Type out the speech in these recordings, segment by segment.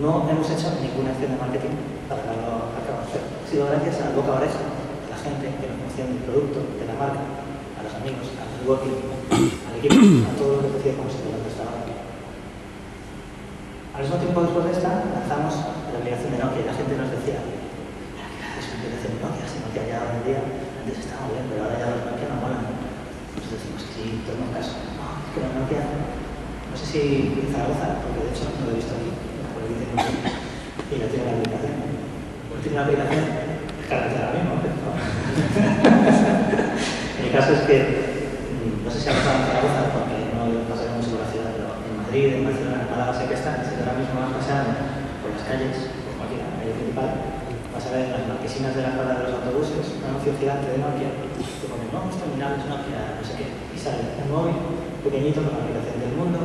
no hemos hecho ninguna acción de marketing para darlo a cabo. Ha sido gracias al boca a oreja de la gente que nos conocía del producto, de la marca, a los amigos, al networking, al equipo, a todo lo que decía como se lo estaba. Al mismo tiempo, después de esta, lanzamos la aplicación de Nokia y la gente nos decía: es una aplicación de Nokia, si Nokia ya hoy en día, antes estaba bien, pero ahora ya los Nokia no molan. Nosotros decimos que sí, tenemos caso. No, es que la Nokia, no sé si en Zaragoza, porque de hecho no lo he visto aquí, por aquí tiene y no tiene la aplicación. Pues tiene una aplicación, es que ahora mismo, pero no. El caso es que, no sé si ha pasado en Zaragoza, porque no lo pasaré mucho por la ciudad, pero en Madrid, en Barcelona, en Málaga, sé que están, si ahora mismo vas pasando por las calles, por cualquier calle principal, vas a ver en las marquesinas de la parada de los autobuses un anuncio gigante de Nokia que pone nuevos terminales Nokia, no sé qué, y sale un móvil pequeñito con la aplicación del mundo,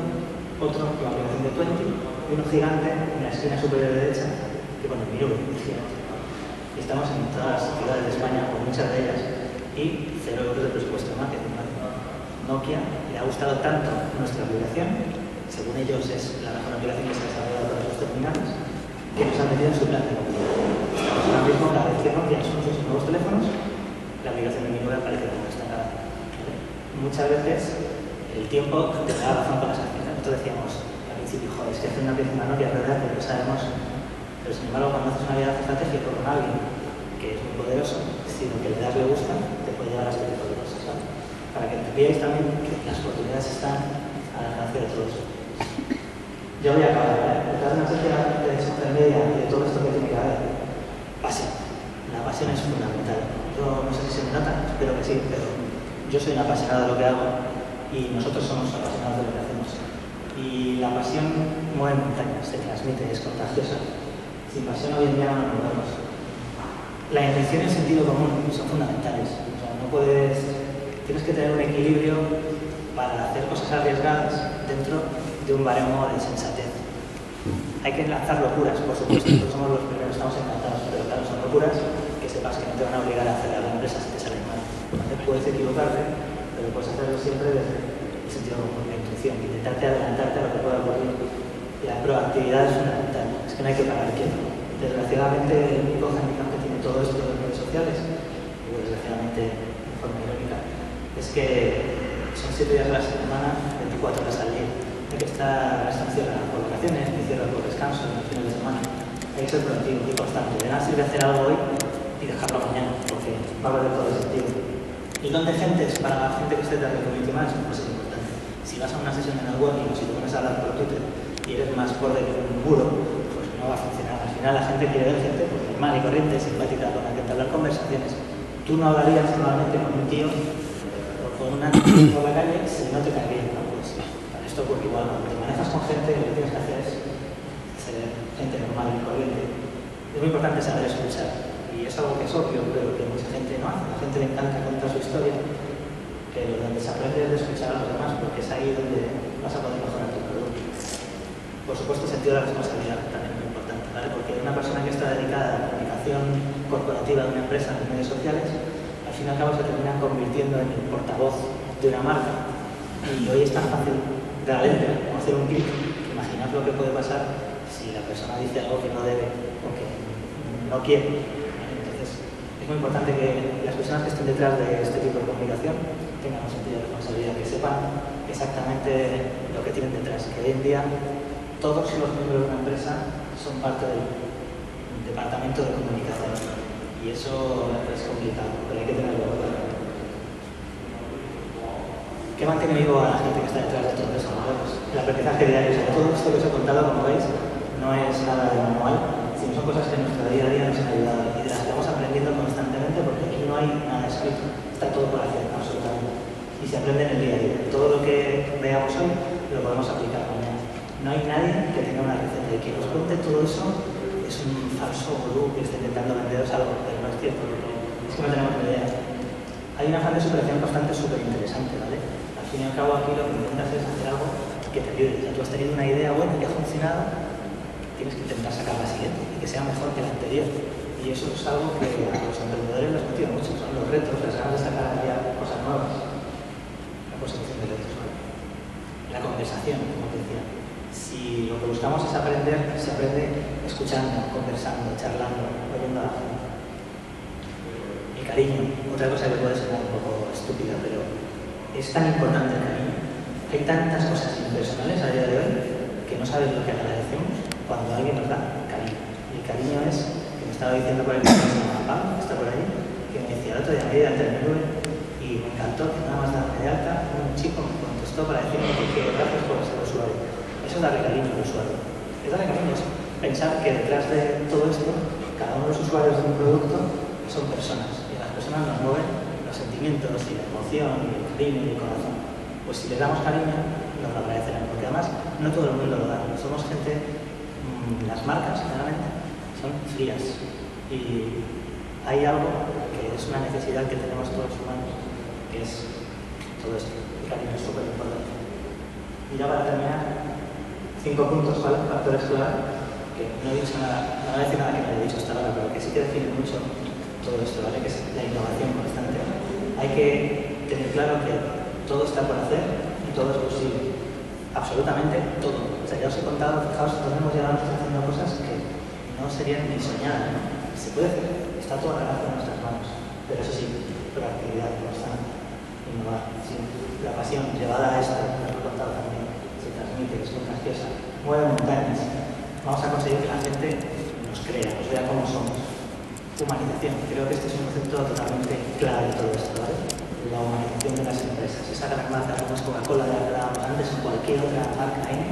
otro con la aplicación de 20 y uno gigante en la esquina superior derecha que pone Miró, gigante. Y estamos en todas las ciudades de España, o muchas de ellas, y 0 euros de presupuesto de marketing. Nokia le ha gustado tanto nuestra aplicación, según ellos es la mejor aplicación que se ha desarrollado para sus terminales, que nos han metido en su plan de compra. Ahora mismo, cada vez que Nokia anuncia sus nuevos teléfonos, la aplicación de mi nube aparece como destacada. Muchas veces el tiempo te da razón con las acciones. Nosotros decíamos al principio: joder, es que hacer una aplicación de Nokia es verdad, porque lo sabemos. Pero sin embargo, cuando haces una alianza estratégica con alguien que es muy poderoso, si lo que le das le gusta, te puede llevar a ser poderoso, ¿sabes? Para que veáis también que las oportunidades están al alcance de todos. Yo voy a acabar, detrás de una sociedad de social media y de todo esto que tiene que haber, pasión. La pasión es fundamental. Yo no sé si se me nota, espero que sí, pero yo soy un apasionado de lo que hago y nosotros somos apasionados de lo que hacemos. Y la pasión mueve montañas, se transmite, es contagiosa. Sin pasión hoy en día no nos movemos. La intención y el sentido común son fundamentales. O sea, no puedes... Tienes que tener un equilibrio para hacer cosas arriesgadas dentro de un baremo de sensatez. Hay que lanzar locuras, por supuesto, nosotros somos los primeros, estamos encantados, pero claro, son locuras que sepas que no te van a obligar a hacer a la empresa si te salen mal. Puedes equivocarte, pero puedes hacerlo siempre desde el sentido común, la intuición, intentarte adelantarte a lo que pueda ocurrir. La proactividad es fundamental, es que no hay que parar quieto. Desgraciadamente, el único handicap que tiene todo esto de las redes sociales, y desgraciadamente de forma irónica, es que son 7 días a la semana, 24 horas al día. Hay que estar cierran por vacaciones, ni cierran por descanso, ni fines de semana. Hay que ser proactivo y constante. De nada sirve hacer algo hoy y dejarlo mañana, porque va a perder todo el sentido. ¿Y dónde gentes? Para la gente que esté de community management, pues es importante. Si vas a una sesión de networking o si te pones a hablar por Twitter y eres más borde que un muro, pues no va a funcionar. Al final la gente quiere ver gente pues, normal y corriente, simpática, con la que entablar conversaciones. Tú no hablarías normalmente con un tío o con una por la calle si no te cae bien, ¿no? Pues para esto ocurre igual. Cuando te manejas con gente, lo que tienes que hacer es ser gente normal y corriente. Es muy importante saber escuchar. Y es algo que es obvio, pero que mucha gente no hace. A la gente le encanta contar su historia, pero donde se aprende es de escuchar a los demás, porque es ahí donde vas a poder mejorar tu producto. Por supuesto, el sentido de la responsabilidad también es muy importante, ¿vale? Porque una persona que está dedicada a la comunicación corporativa de una empresa en medios sociales, al fin y al cabo se termina convirtiendo en el portavoz de una marca. Y hoy es tan fácil dar enter o hacer un clic, imaginad lo que puede pasar si la persona dice algo que no debe o que no quiere. Es muy importante que las personas que estén detrás de este tipo de comunicación tengan un sentido de responsabilidad, que sepan exactamente lo que tienen detrás. Que hoy en día todos los miembros de una empresa son parte del departamento de comunicación y eso es complicado, pero hay que tenerlo claro. ¿Qué mantiene vivo a la gente que está detrás de todo eso? El aprendizaje diario. Todo esto que os he contado, como veis, no es nada de manual, sino son cosas que en nuestro día a día nos han ayudado y de las que vamos aprendiendo constantemente porque aquí no hay nada escrito, está todo por hacer, absolutamente. Y se aprende en el día a día. Todo lo que veamos hoy lo podemos aplicar mañana. No hay nadie que tenga una receta y quien nos cuente todo eso es un falso gurú que esté intentando venderos algo, pero no es cierto, porque es que no tenemos ni idea. Hay una fase de superación constante súper interesante, ¿vale? Al fin y al cabo aquí lo que intentas es hacer algo que te ayude. O sea, tú has tenido una idea buena que ha funcionado, tienes que intentar sacar la siguiente y que sea mejor que la anterior. Y eso es algo que a los emprendedores les motiva mucho, son los retos, las ganas de sacar ya cosas nuevas. La consecución de retos, ¿vale? La conversación, como te decía. Si Si lo que buscamos es aprender, se aprende escuchando, conversando, charlando, oyendo a la gente. El cariño, otra cosa que puede sonar un poco estúpida, pero es tan importante el cariño. Hay tantas cosas impersonales a día de hoy que no sabes lo que agradecemos cuando alguien nos da cariño. Y el cariño es, que me estaba diciendo por el que se llama Pablo, que está por ahí, que me decía el otro día, me dio el nube y me encantó que nada más darme de alta, un chico me contestó para decirme que gracias por ser usuario. Eso es darle cariño al usuario. Es darle cariño, es pensar que detrás de todo esto, cada uno de los usuarios de un producto son personas. Y las personas nos mueven los sentimientos y la emoción y el cariño y el corazón. Pues si le damos cariño, nos lo agradecerán. Porque además, no todo el mundo lo da. Somos gente, las marcas, generalmente, son frías. Y hay algo que es una necesidad que tenemos todos los humanos, que es todo esto. El cariño es súper importante. Y ya para terminar, 5 puntos, ¿vale? Factores clave, que no he dicho nada, no voy a decir nada que no haya dicho hasta ahora, pero que sí que define mucho todo esto, ¿vale? Que es la innovación constante. Hay que tener claro que todo está por hacer y todo es posible. Absolutamente todo. O sea, ya os he contado, fijaos, todos hemos llegado a estar haciendo cosas que no serían ni soñadas, ¿no? Se puede hacer, está todo al alcance de nuestras manos. Pero eso sí, proactividad constante, innovar. Sí. La pasión llevada a esto, lo he contado también, se transmite, es contagiosa, mueve montañas. Vamos a conseguir que la gente nos crea, nos vea cómo somos. Humanización, creo que este es un concepto totalmente clave de todo esto, ¿vale? La humanización de las empresas. Esa gran marca como es Coca-Cola, de la que hablábamos antes, o cualquier otra marca ahí,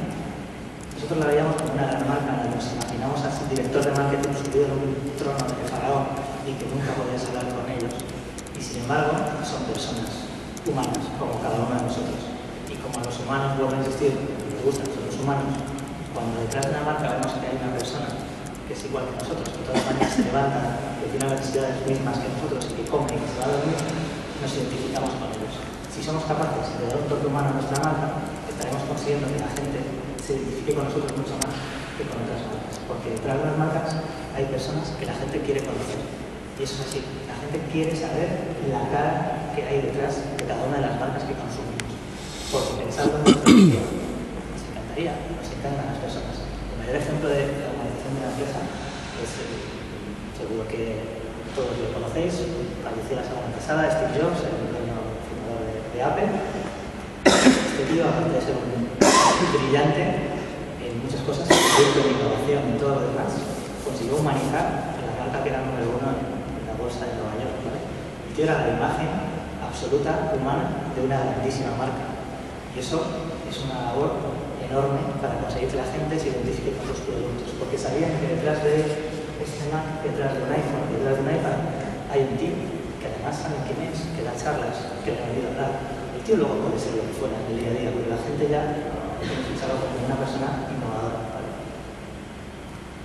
nosotros la veíamos como una gran marca, en la que nos imaginamos al director de marketing subido en un trono de faraón y que nunca podías hablar con ellos. Y sin embargo, son personas humanas, como cada uno de nosotros. Y como a los humanos, vuelvo a insistir, nos gustan, son los humanos, cuando detrás de una marca vemos que hay una persona que es igual que nosotros, que todas las mañanas se levanta, que tiene las necesidades mismas que nosotros y que come y que se va a dormir, nos identificamos con ellos. Si somos capaces de dar un toque humano a nuestra marca, estaremos consiguiendo que la gente se identifique con nosotros mucho más que con otras marcas. Porque detrás de las marcas hay personas que la gente quiere conocer. Y eso es así. La gente quiere saber la cara que hay detrás de cada una de las marcas que consumimos. Porque pensando en nuestra vida, nos encantaría, nos encantan las personas. El mayor ejemplo de la humanización de la empresa es, seguro que todos lo conocéis, falleció la semana pasada, Steve Jobs, el dueño fundador de Apple. Este tío, aparte de ser un brillante en muchas cosas, en innovación y todo lo demás, consiguió humanizar la marca que era número 1 en la bolsa de Nueva York, ¿vale? El tío era la imagen absoluta, humana, de una grandísima marca. Y eso es una labor enorme para conseguir que la gente se identifique con los productos, porque sabían que detrás de este Mac, detrás de un iPhone, detrás de un iPad, hay un tío que además sabe quién es, que da charlas, que le ha oído hablar. El tío luego puede ser lo que fuera en el día a día, porque la gente ya tiene fichado como una persona innovadora. ¿Vale?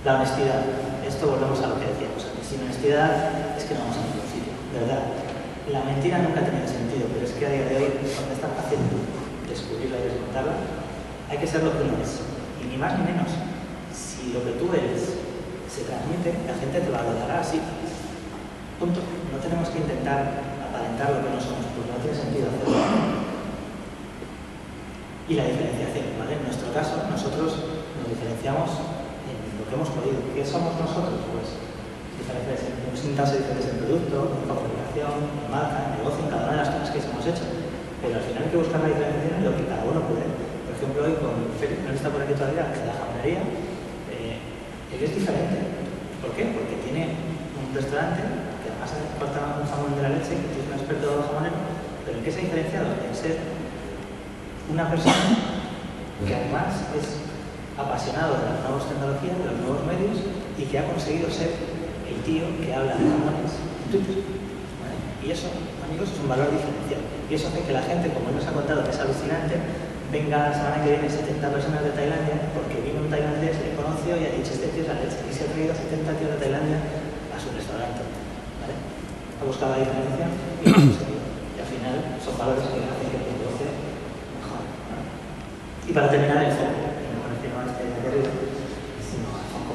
La honestidad. Esto volvemos a lo que decíamos antes. Sin honestidad es que no vamos a ningún sitio, de verdad. La mentira nunca ha tenido sentido, pero es que a día de hoy, cuando es tan fácil descubrirla y desmontarla, hay que ser lo que uno es. Y ni más ni menos. Si lo que tú eres se transmite, la gente te valorará así. Punto. No tenemos que intentar aparentar lo que no somos, porque no tiene sentido hacerlo. Y la diferenciación, ¿vale? En nuestro caso, nosotros nos diferenciamos en lo que hemos podido. ¿Qué somos nosotros? Pues hemos intentado ser diferentes en producto, en comunicación, en marca, en negocio, en cada una de las cosas que hemos hecho. Pero al final hay que buscar la diferenciación en lo que cada uno puede. Por ejemplo, hoy con Félix, no está por aquí todavía, que es la jamonería. Él es diferente. ¿Por qué? Porque tiene un restaurante que además corta un jamón de la leche, que es un experto jamonero, pero ¿en qué se ha diferenciado? En ser una persona que además es apasionado de las nuevas tecnologías, de los nuevos medios y que ha conseguido ser el tío que habla de jamones en Twitter. ¿Vale? Y eso, amigos, es un valor diferencial. Y eso hace que la gente, como él nos ha contado, que es alucinante, venga la semana que viene 70 personas de Tailandia porque vino un tailandés, le conoció y ha dicho este tío es la leche y se ha traído 70 tíos de Tailandia a su restaurante. ¿Vale? Ha buscado la diferencia y lo ha conseguido. Y al final son valores que hacen que el negocio mejore. ¿Vale? Y para terminar el foco, no me refiero a este de arriba, sino al foco,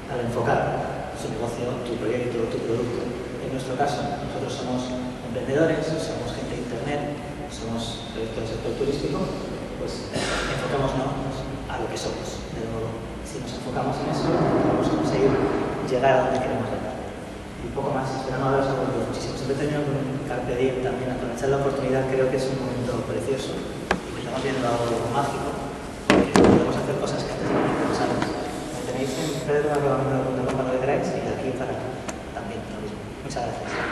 al enfocar su negocio, tu proyecto, tu producto. En nuestro caso, nosotros somos emprendedores, somos gente de internet, somos proyectos del sector turístico, pues enfocémonos a lo que somos. enfocamos en eso, vamos a conseguir llegar a donde queremos llegar. Y poco más, espero no haberos aburrido muchísimo. Siempre termino con un carpe diem también, aprovechar la oportunidad, creo que es un momento precioso y que estamos viendo algo mágico, porque podemos hacer cosas que antes no pensábamos. Me tenéis en pedro.com para lo que queráis y de aquí para también lo mismo. Muchas gracias.